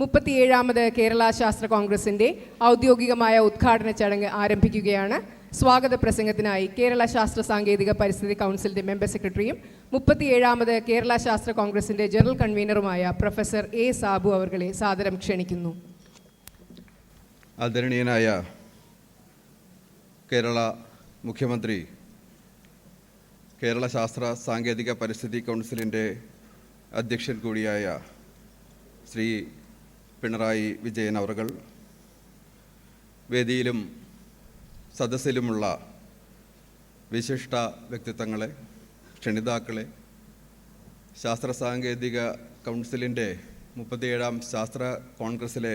37ാമത് കേരള ശാസ്ത്ര കോൺഗ്രസിന്റെ ഔദ്യോഗികമായ ഉദ്ഘാടന ചടങ്ങ് ആരംഭിക്കുകയാണ്. സ്വാഗത പ്രസംഗത്തിനായി കേരള ശാസ്ത്ര സാങ്കേതിക പരിസ്ഥിതി കൗൺസിലിന്റെ മെമ്പർ സെക്രട്ടറിയും 37ാമത് കേരള ശാസ്ത്ര കോൺഗ്രസിന്റെ ജനറൽ കൺവീനറുമായ പ്രൊഫസർ എ സാബു അവർകളെ സാദരം ക്ഷണിക്കുന്നു. ആദരണീയനായ കേരള മുഖ്യമന്ത്രി, കേരള ശാസ്ത്ര സാങ്കേതിക പരിസ്ഥിതി കൗൺസിലിൻ്റെ അധ്യക്ഷൻ കൂടിയായ ശ്രീ പിണറായി വിജയൻ അവർകൾ, വേദിയിലും സദസ്സിലുമുള്ള വിശിഷ്ട വ്യക്തിത്വങ്ങളെ, ക്ഷണിതാക്കളെ, ശാസ്ത്ര സാങ്കേതിക കൗൺസിലിൻ്റെ 37ാം ശാസ്ത്ര കോൺഗ്രസ്സിലെ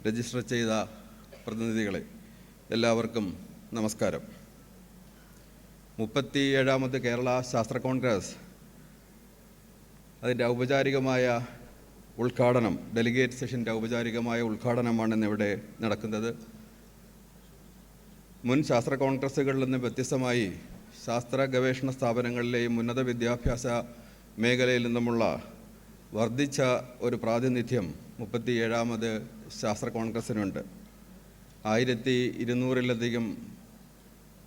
രജിസ്റ്റർ ചെയ്ത പ്രതിനിധികളെ, എല്ലാവർക്കും നമസ്കാരം. 37ാമത് കേരള ശാസ്ത്ര കോൺഗ്രസ് അതിൻ്റെ ഔപചാരികമായ ഉദ്ഘാടനം, ഡെലിഗേറ്റ് സെഷൻ്റെ ഔപചാരികമായ ഉദ്ഘാടനമാണ് ഇന്നിവിടെ നടക്കുന്നത്. മുൻ ശാസ്ത്ര കോൺഗ്രസ്സുകളിൽ നിന്ന് വ്യത്യസ്തമായി ശാസ്ത്ര ഗവേഷണ സ്ഥാപനങ്ങളിലെയും ഉന്നത വിദ്യാഭ്യാസ മേഖലയിൽ നിന്നുമുള്ള വർദ്ധിച്ച ഒരു പ്രാതിനിധ്യം 37ാമത് ശാസ്ത്ര കോൺഗ്രസ്സിനുണ്ട്. 1200-ലധികം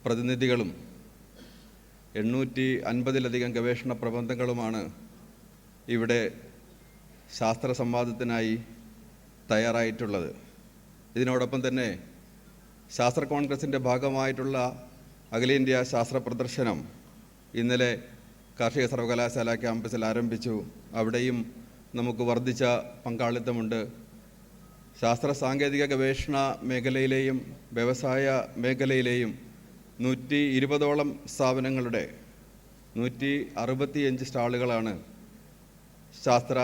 പ്രതിനിധികളും 850-ലധികം ഗവേഷണ പ്രബന്ധങ്ങളുമാണ് ഇവിടെ ശാസ്ത്ര സംവാദത്തിനായി തയ്യാറായിട്ടുള്ളത്. ഇതിനോടൊപ്പം തന്നെ ശാസ്ത്ര കോൺഗ്രസിൻ്റെ ഭാഗമായിട്ടുള്ള അഖിലേന്ത്യാ ശാസ്ത്ര പ്രദർശനം ഇന്നലെ കാർഷിക സർവകലാശാല ക്യാമ്പസിൽ ആരംഭിച്ചു. അവിടെയും നമുക്ക് വർദ്ധിച്ച പങ്കാളിത്തമുണ്ട്. ശാസ്ത്ര സാങ്കേതിക ഗവേഷണ മേഖലയിലെയും വ്യവസായ മേഖലയിലെയും 120ഓളം സ്ഥാപനങ്ങളുടെ 165 സ്റ്റാളുകളാണ് ശാസ്ത്ര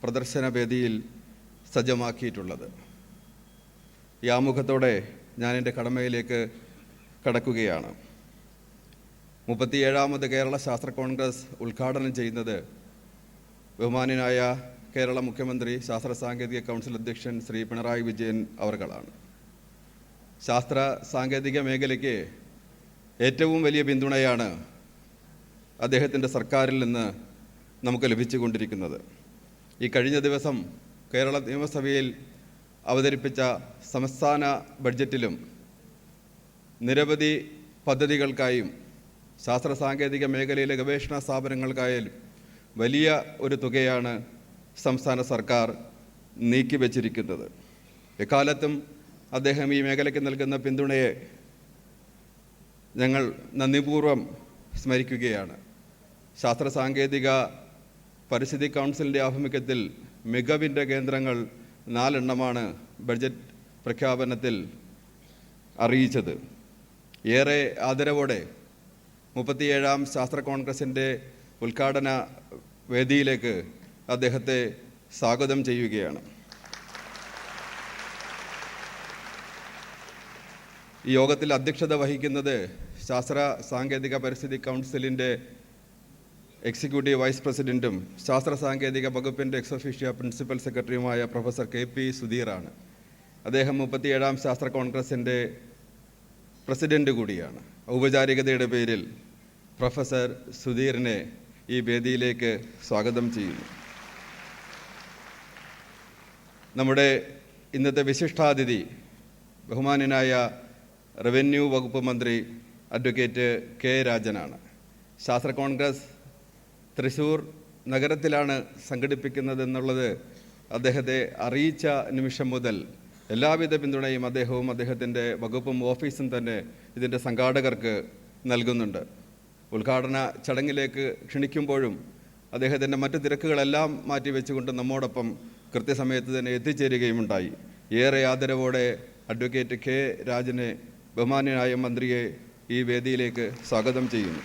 പ്രദർശന വേദിയിൽ സജ്ജമാക്കിയിട്ടുള്ളത്. ഈ ആമുഖത്തോടെ ഞാൻ എൻ്റെ കടമയിലേക്ക് കടക്കുകയാണ്. 37ാമത് കേരള ശാസ്ത്ര കോൺഗ്രസ് ഉദ്ഘാടനം ചെയ്യുന്നത് ബഹുമാന്യനായ കേരള മുഖ്യമന്ത്രി, ശാസ്ത്ര സാങ്കേതിക കൗൺസിൽ അധ്യക്ഷൻ ശ്രീ പിണറായി വിജയൻ അവർകളാണ്. ശാസ്ത്ര സാങ്കേതിക മേഖലയ്ക്ക് ഏറ്റവും വലിയ പിന്തുണയാണ് അദ്ദേഹത്തിൻ്റെ സർക്കാരിൽ നിന്ന് നമുക്ക് ലഭിച്ചുകൊണ്ടിരിക്കുന്നത്. ഈ കഴിഞ്ഞ ദിവസം കേരള നിയമസഭയിൽ അവതരിപ്പിച്ച സംസ്ഥാന ബഡ്ജറ്റിലും നിരവധി പദ്ധതികൾക്കായും ശാസ്ത്ര സാങ്കേതിക മേഖലയിലെ ഗവേഷണ സ്ഥാപനങ്ങൾക്കായാലും വലിയ ഒരു തുകയാണ് സംസ്ഥാന സർക്കാർ നീക്കിവച്ചിരിക്കുന്നത്. എക്കാലത്തും അദ്ദേഹം ഈ മേഖലയ്ക്ക് നൽകുന്ന പിന്തുണയെ ഞങ്ങൾ നന്ദിപൂർവ്വം സ്മരിക്കുകയാണ്. ശാസ്ത്ര സാങ്കേതിക പരിസ്ഥിതി കൗൺസിലിൻ്റെ ആഭിമുഖ്യത്തിൽ മികവിൻ്റെ കേന്ദ്രങ്ങൾ 4 ബഡ്ജറ്റ് പ്രഖ്യാപനത്തിൽ അറിയിച്ചത്. ഏറെ ആദരവോടെ 37ാം ശാസ്ത്ര കോൺഗ്രസിൻ്റെ ഉദ്ഘാടന വേദിയിലേക്ക് അദ്ദേഹത്തെ സ്വാഗതം ചെയ്യുകയാണ്. ഈ യോഗത്തിൽ അധ്യക്ഷത വഹിക്കുന്നത് ശാസ്ത്ര സാങ്കേതിക പരിസ്ഥിതി കൗൺസിലിൻ്റെ എക്സിക്യൂട്ടീവ് വൈസ് പ്രസിഡൻറ്റും ശാസ്ത്ര സാങ്കേതിക വകുപ്പിൻ്റെ എക്സ് ഒഫീഷ്യ പ്രിൻസിപ്പൽ സെക്രട്ടറിയുമായ പ്രൊഫസർ KP സുധീറാണ്. അദ്ദേഹം 37ാം ശാസ്ത്ര കോൺഗ്രസിൻ്റെ പ്രസിഡൻ്റ് കൂടിയാണ്. ഔപചാരികതയുടെ പേരിൽ പ്രൊഫസർ സുധീറിനെ ഈ വേദിയിലേക്ക് സ്വാഗതം ചെയ്യുന്നു. നമ്മുടെ ഇന്നത്തെ വിശിഷ്ടാതിഥി ബഹുമാന്യനായ റവന്യൂ വകുപ്പ് മന്ത്രി അഡ്വക്കേറ്റ് K രാജനാണ്. ശാസ്ത്ര കോൺഗ്രസ് തൃശ്ശൂർ നഗരത്തിലാണ് സംഘടിപ്പിക്കുന്നതെന്നുള്ളത് അദ്ദേഹത്തെ അറിയിച്ച നിമിഷം മുതൽ എല്ലാവിധ പിന്തുണയും അദ്ദേഹവും അദ്ദേഹത്തിൻ്റെ വകുപ്പും ഓഫീസും തന്നെ ഇതിൻ്റെ സംഘാടകർക്ക് നൽകുന്നുണ്ട്. ഉദ്ഘാടന ചടങ്ങിലേക്ക് ക്ഷണിക്കുമ്പോഴും അദ്ദേഹത്തിൻ്റെ മറ്റു തിരക്കുകളെല്ലാം മാറ്റിവെച്ചുകൊണ്ട് നമ്മോടൊപ്പം കൃത്യസമയത്ത് തന്നെ എത്തിച്ചേരുകയുമുണ്ടായി. ഏറെ ആദരവോടെ അഡ്വക്കേറ്റ് K രാജനെ, ബഹുമാന്യനായ മന്ത്രിയെ ഈ വേദിയിലേക്ക് സ്വാഗതം ചെയ്യുന്നു.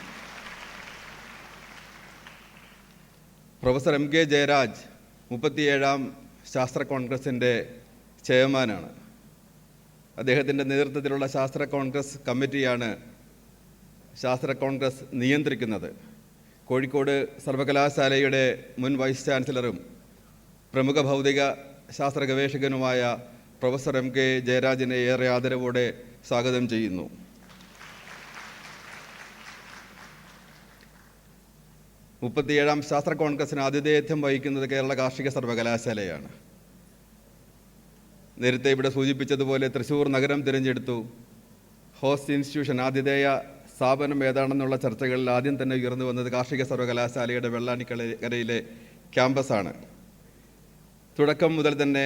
പ്രൊഫസർ MK ജയരാജ് 37ാം ശാസ്ത്ര കോൺഗ്രസിൻ്റെ ചെയർമാനാണ്. അദ്ദേഹത്തിൻ്റെ നേതൃത്വത്തിലുള്ള ശാസ്ത്ര കോൺഗ്രസ് കമ്മിറ്റിയാണ് ശാസ്ത്ര കോൺഗ്രസ് നിയന്ത്രിക്കുന്നത്. കോഴിക്കോട് സർവകലാശാലയുടെ മുൻ വൈസ് ചാൻസലറും പ്രമുഖ ഭൗതിക ശാസ്ത്ര ഗവേഷകനുമായ പ്രൊഫസർ MK ജയരാജിനെ ഏറെ ആദരവോടെ സ്വാഗതം ചെയ്യുന്നു. 37ാം ശാസ്ത്ര കോൺഗ്രസിന് ആതിഥേയത്വം വഹിക്കുന്നത് കേരള കാർഷിക സർവകലാശാലയാണ്. നേരത്തെ ഇവിടെ സൂചിപ്പിച്ചതുപോലെ തൃശ്ശൂർ നഗരം തിരഞ്ഞെടുത്തു. ഹോസ്റ്റ് ഇൻസ്റ്റിറ്റ്യൂഷൻ ആതിഥേയ സ്ഥാപനം ഏതാണെന്നുള്ള ചർച്ചകളിൽ ആദ്യം തന്നെ ഉയർന്നു വന്നത് കാർഷിക സർവകലാശാലയുടെ വെള്ളാനിക്കരയിലെ ക്യാമ്പസാണ്. തുടക്കം മുതൽ തന്നെ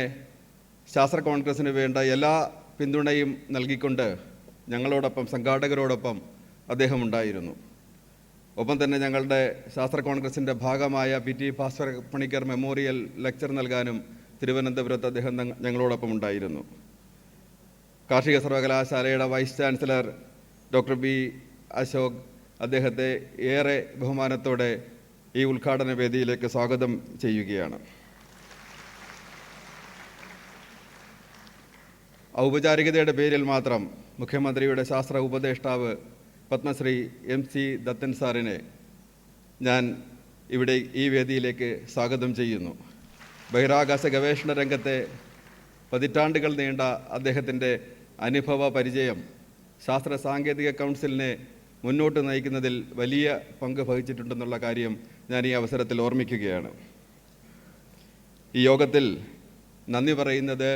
ശാസ്ത്ര കോൺഗ്രസ്സിന് വേണ്ട എല്ലാ പിന്തുണയും നൽകിക്കൊണ്ട് ഞങ്ങളോടൊപ്പം, സംഘാടകരോടൊപ്പം അദ്ദേഹം ഉണ്ടായിരുന്നു. ഒപ്പം തന്നെ ഞങ്ങളുടെ ശാസ്ത്ര കോൺഗ്രസിൻ്റെ ഭാഗമായ PT Bhaskara Panicker memorial lecture നൽകാനും തിരുവനന്തപുരത്ത് അദ്ദേഹം ഞങ്ങളോടൊപ്പം ഉണ്ടായിരുന്നു. കാർഷിക സർവകലാശാലയുടെ vice chancellor doctor B. Ashok അദ്ദേഹത്തെ ഏറെ ബഹുമാനത്തോടെ ഈ ഉദ്ഘാടന വേദിയിലേക്ക് സ്വാഗതം ചെയ്യുകയാണ്. ഔപചാരികതയുടെ പേരിൽ മാത്രം മുഖ്യമന്ത്രിയുടെ ശാസ്ത്ര ഉപദേഷ്ടാവ് പത്മശ്രീ MC ദത്തൻ സാറിനെ ഞാൻ ഇവിടെ ഈ വേദിയിലേക്ക് സ്വാഗതം ചെയ്യുന്നു. ബഹിരാകാശ ഗവേഷണ രംഗത്തെ പതിറ്റാണ്ടുകൾ നീണ്ട അദ്ദേഹത്തിൻ്റെ അനുഭവ പരിചയം ശാസ്ത്ര സാങ്കേതിക കൗൺസിലിനെ മുന്നോട്ട് നയിക്കുന്നതിൽ വലിയ പങ്ക് വഹിച്ചിട്ടുണ്ടെന്നുള്ള കാര്യം ഞാൻ ഈ അവസരത്തിൽ ഓർമ്മിക്കുകയാണ്. ഈ യോഗത്തിൽ നന്ദി പറയുന്നത്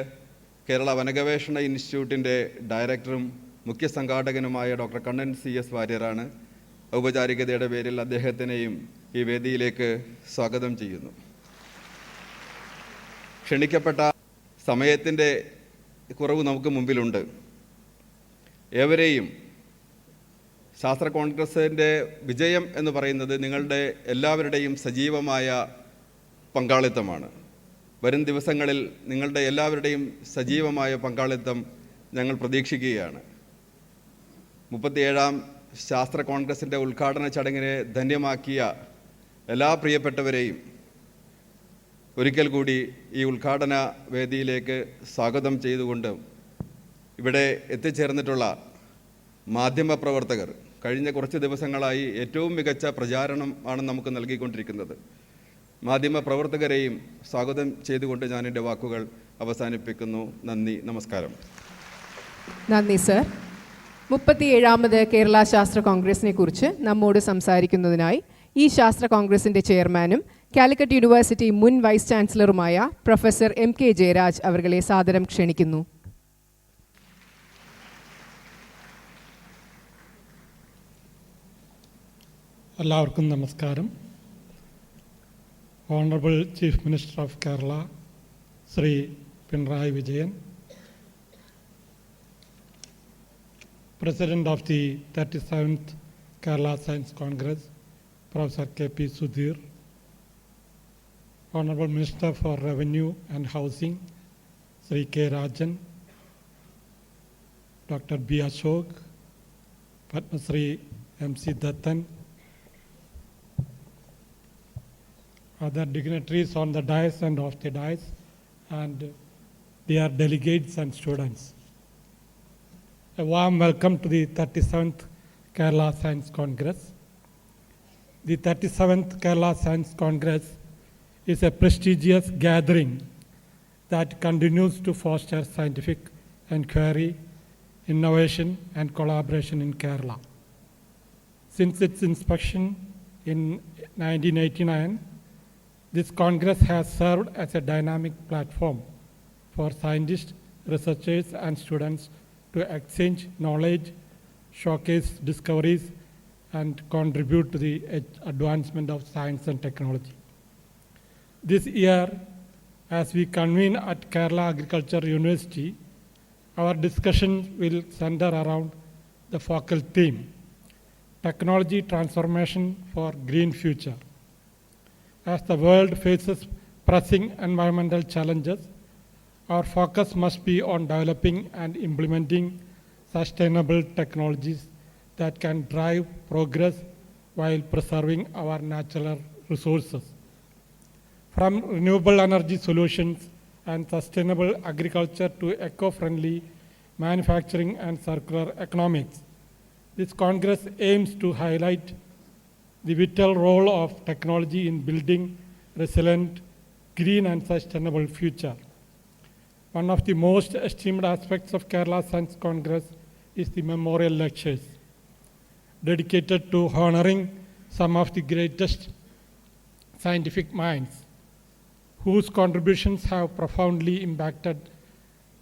കേരള വനഗവേഷണ ഇൻസ്റ്റിറ്റ്യൂട്ടിൻ്റെ ഡയറക്ടറും മുഖ്യ സംഘാടകനുമായ ഡോക്ടർ കണ്ണൻ CS വാര്യരാണ്. ഔപചാരികതയുടെ പേരിൽ അദ്ദേഹത്തിനെയും ഈ വേദിയിലേക്ക് സ്വാഗതം ചെയ്യുന്നു. ക്ഷണിക്കപ്പെട്ട സമയത്തിൻ്റെ കുറവ് നമുക്ക് മുമ്പിലുണ്ട്. ഏവരെയും ശാസ്ത്ര കോൺഗ്രസിൻ്റെ വിജയം എന്ന് പറയുന്നത് നിങ്ങളുടെ എല്ലാവരുടെയും സജീവമായ പങ്കാളിത്തമാണ്. വരും ദിവസങ്ങളിൽ നിങ്ങളുടെ എല്ലാവരുടെയും സജീവമായ പങ്കാളിത്തം ഞങ്ങൾ പ്രതീക്ഷിക്കുകയാണ്. 37ാം ശാസ്ത്ര കോൺഗ്രസിൻ്റെ ഉദ്ഘാടന ചടങ്ങിനെ ധന്യമാക്കിയ എല്ലാ പ്രിയപ്പെട്ടവരെയും ഒരിക്കൽ കൂടി ഈ ഉദ്ഘാടന വേദിയിലേക്ക് സ്വാഗതം ചെയ്തുകൊണ്ട് ഇവിടെ എത്തിച്ചേർന്നിട്ടുള്ള മാധ്യമപ്രവർത്തകർ കഴിഞ്ഞ കുറച്ച് ദിവസങ്ങളായി ഏറ്റവും മികച്ച പ്രചാരണം ആണ് നമുക്ക് നൽകിക്കൊണ്ടിരിക്കുന്നത്. മാധ്യമപ്രവർത്തകരെയും സ്വാഗതം ചെയ്തുകൊണ്ട് ഞാൻ എൻ്റെ വാക്കുകൾ അവസാനിപ്പിക്കുന്നു. നന്ദി, നമസ്കാരം. നന്ദി സർ. 37ാമത് കേരള ശാസ്ത്ര കോൺഗ്രസിനെ കുറിച്ച് നമ്മോട് സംസാരിക്കുന്നതിനായി ഈ ശാസ്ത്ര കോൺഗ്രസിൻ്റെ ചെയർമാനും കാലിക്കറ്റ് യൂണിവേഴ്സിറ്റി മുൻ വൈസ് ചാൻസലറുമായ പ്രൊഫസർ MK ജയരാജ് അവരെ സാദരം ക്ഷണിക്കുന്നു. എല്ലാവർക്കും നമസ്കാരം. Honourable chief minister of Kerala Shri Pinarayi Vijayan, President of the 37th Kerala Science Congress, Professor KP Sudhir, Honorable Minister for Revenue and Housing, Sri K. Rajan, Dr. B. Ashok, Padmasri MC Dattan, other dignitaries on the dais and off the dais, and dear delegates and students. A warm welcome to the 37th Kerala Science Congress. The 37th Kerala Science Congress is a prestigious gathering that continues to foster scientific inquiry, innovation and collaboration in Kerala. Since its inspection in 1989, this Congress has served as a dynamic platform for scientists, researchers and students to exchange knowledge, showcase discoveries, and contribute to the advancement of science and technology. This year, as we convene at Kerala Agriculture University, our discussion will center around the focal theme, technology transformation for green future. As the world faces pressing environmental challenges, our focus must be on developing and implementing sustainable technologies that can drive progress while preserving our natural resources. From renewable energy solutions and sustainable agriculture to eco-friendly manufacturing and circular economics, this Congress aims to highlight the vital role of technology in building resilient, green and sustainable future. One of the most esteemed aspects of Kerala Science Congress is the memorial lectures, dedicated to honoring some of the greatest scientific minds whose contributions have profoundly impacted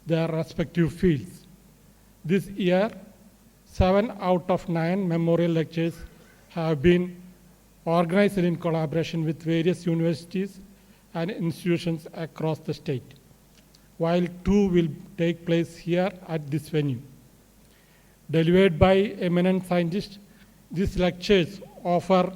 their respective fields. This year, 7 out of 9 memorial lectures have been organized in collaboration with various universities and institutions across the state, while 2 will take place here at this venue. Delivered by eminent scientists, these lectures offer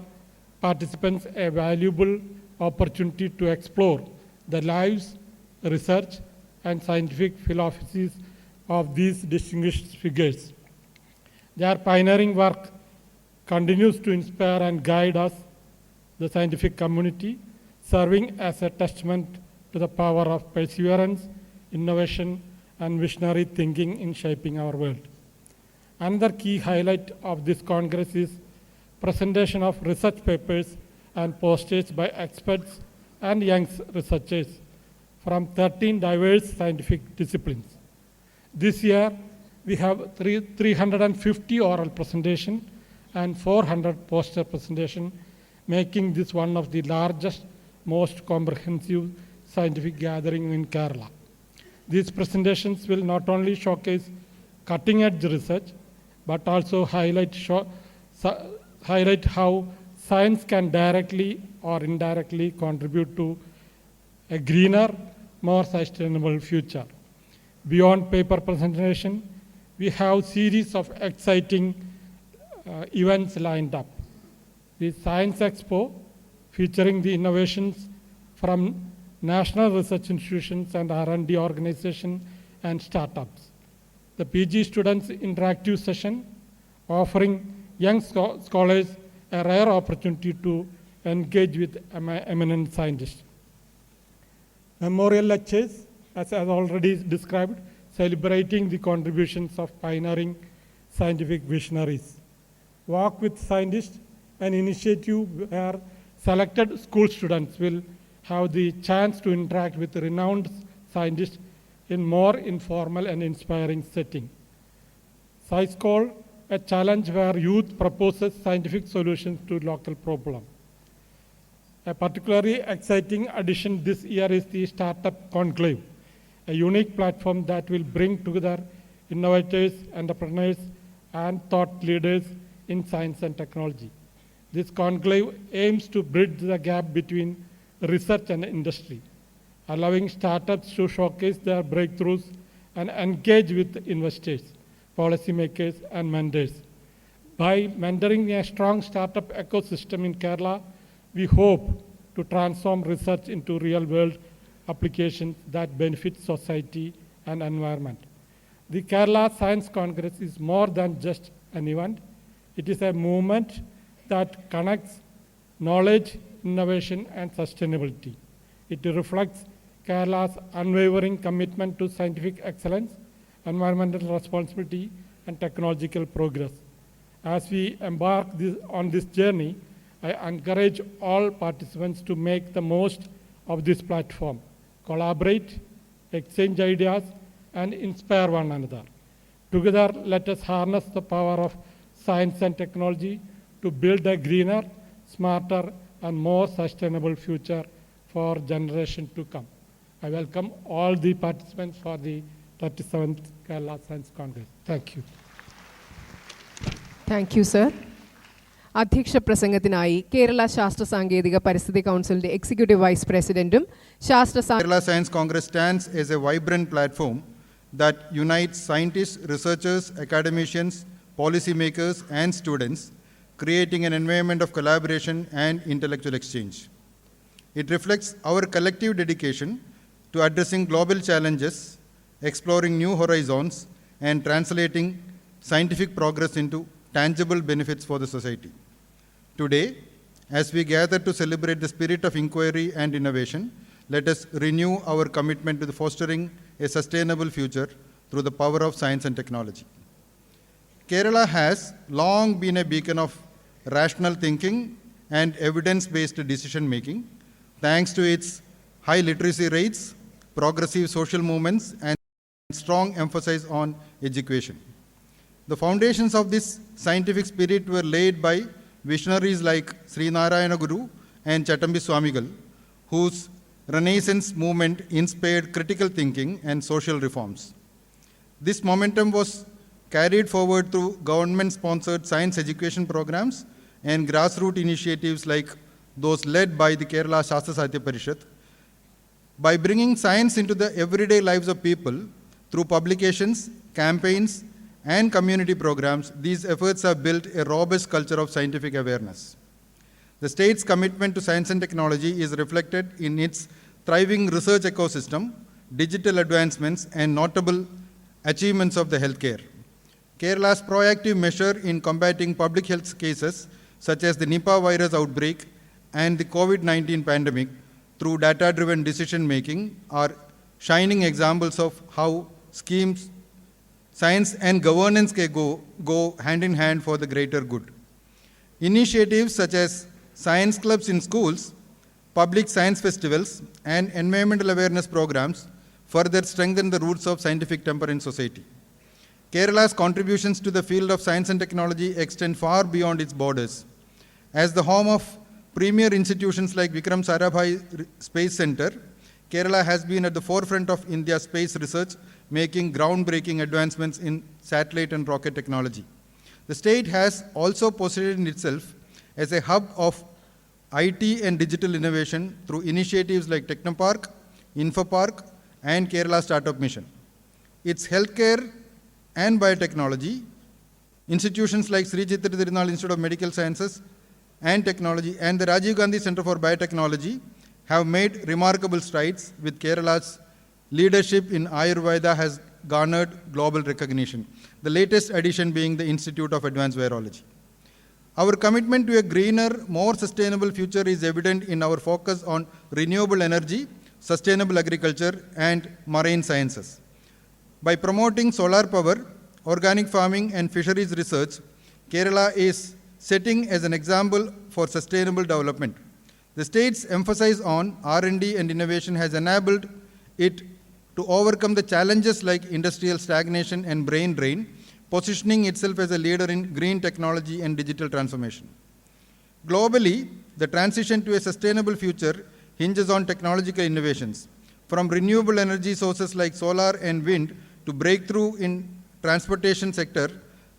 participants a valuable opportunity to explore the lives, research, and scientific philosophies of these distinguished figures. Their pioneering work continues to inspire and guide us, the scientific community, serving as a testament to the power of perseverance, innovation, and visionary thinking in shaping our world. Another key highlight of this Congress is presentation of research papers and posters by experts and young researchers from 13 diverse scientific disciplines. This year, we have 350 oral presentation and 400 poster presentation, making this one of the largest, most comprehensive scientific gathering in Kerala. These presentations will not only showcase cutting-edge research, but also highlight how science can directly or indirectly contribute to a greener, more sustainable future. Beyond paper presentation, we have a series of exciting events lined up. The Science Expo, featuring the innovations from national research institutions and R&D organizations and startups. The PG Students Interactive Session, offering young scholars a rare opportunity to engage with eminent scientists. Memorial lectures, as I already described, celebrating the contributions of pioneering scientific visionaries. Walk with Scientists, an initiative where selected school students will have the chance to interact with renowned scientists in more informal and inspiring setting. SciCall, a challenge where youth proposes scientific solutions to local problems. A particularly exciting addition this year is the Startup Conclave, a unique platform that will bring together innovators, entrepreneurs, and thought leaders in science and technology. This conclave aims to bridge the gap between research and industry, allowing startups to showcase their breakthroughs and engage with investors, policymakers, and mentors. By mentoring a strong startup ecosystem in Kerala, we hope to transform research into real-world applications that benefit society and environment. The Kerala Science Congress is more than just an event. It is a movement that connects knowledge, innovation, and sustainability. It reflects Kerala's unwavering commitment to scientific excellence, environmental responsibility, and technological progress. As we embark on this journey, I encourage all participants to make the most of this platform, collaborate, exchange ideas, and inspire one another. Together, let us harness the power of science and technology to build a greener, smarter, and more sustainable future for generations to come. I welcome all the participants for the 37th Kerala Science Congress. Thank you. Thank you, sir. അധ്യക്ഷ പ്രസംഗത്തിനായി കേരള ശാസ്ത്ര സാങ്കേതിക പരിസ്ഥിതി കൗൺസിലിന്റെ executive vice പ്രസിഡന്റും Kerala Science Congress stands as a vibrant platform that unites scientists, researchers, academicians, policymakers, and students, creating an environment of collaboration and intellectual exchange. It reflects our collective dedication to addressing global challenges, exploring new horizons, and translating scientific progress into tangible benefits for the society. Today, as we gather to celebrate the spirit of inquiry and innovation, let us renew our commitment to fostering a sustainable future through the power of science and technology. Kerala has long been a beacon of rational thinking and evidence-based decision-making, thanks to its high literacy rates, progressive social movements, and strong emphasis on education. The foundations of this scientific spirit were laid by visionaries like Sri Narayana Guru and Chattambi Swamigal, whose Renaissance movement inspired critical thinking and social reforms. This momentum was carried forward through government-sponsored science education programs and grassroots initiatives like those led by the Kerala Shastra Sahitya Parishad. By bringing science into the everyday lives of people through publications, campaigns, and community programs, these efforts have built a robust culture of scientific awareness. The state's commitment to science and technology is reflected in its thriving research ecosystem, digital advancements, and notable achievements of the healthcare. Kerala's proactive measure in combating public health cases such as the Nipah virus outbreak and the COVID-19 pandemic through data-driven decision-making are shining examples of how schemes, science and governance can go hand in hand for the greater good. Initiatives such as science clubs in schools, public science festivals, and environmental awareness programs further strengthen the roots of scientific temper in society. Kerala's contributions to the field of science and technology extend far beyond its borders. As the home of premier institutions like Vikram Sarabhai Space Center, Kerala has been at the forefront of India's space research, making groundbreaking advancements in satellite and rocket technology. The state has also positioned itself as a hub of IT and digital innovation through initiatives like Technopark, Infopark, and Kerala Startup Mission. Its healthcare and biotechnology institutions like Sri Chitra Tirunal Institute of Medical Sciences and Technology and the Rajiv Gandhi Center for Biotechnology have made remarkable strides, with Kerala's leadership in Ayurveda has garnered global recognition, the latest addition being the Institute of Advanced Virology. Our commitment to a greener, more sustainable future is evident in our focus on renewable energy, sustainable agriculture, and marine sciences. By promoting solar power, organic farming, and fisheries research, Kerala is setting as an example for sustainable development. The state's emphasis on R&D and innovation has enabled it to overcome the challenges like industrial stagnation and brain drain, positioning itself as a leader in green technology and digital transformation. Globally, the transition to a sustainable future hinges on technological innovations. From renewable energy sources like solar and wind to breakthrough in transportation sector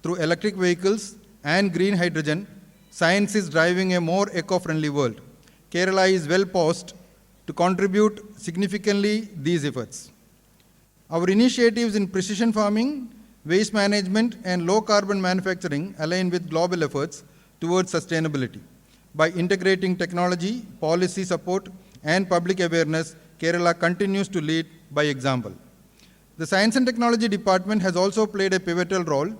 through electric vehicles and green hydrogen, science is driving a more eco-friendly world. Kerala is well poised to contribute significantly these efforts. Our initiatives in precision farming, waste management, and low-carbon manufacturing align with global efforts towards sustainability. By integrating technology, policy support, and public awareness, Kerala continues to lead by example. The Science and Technology Department has also played a pivotal role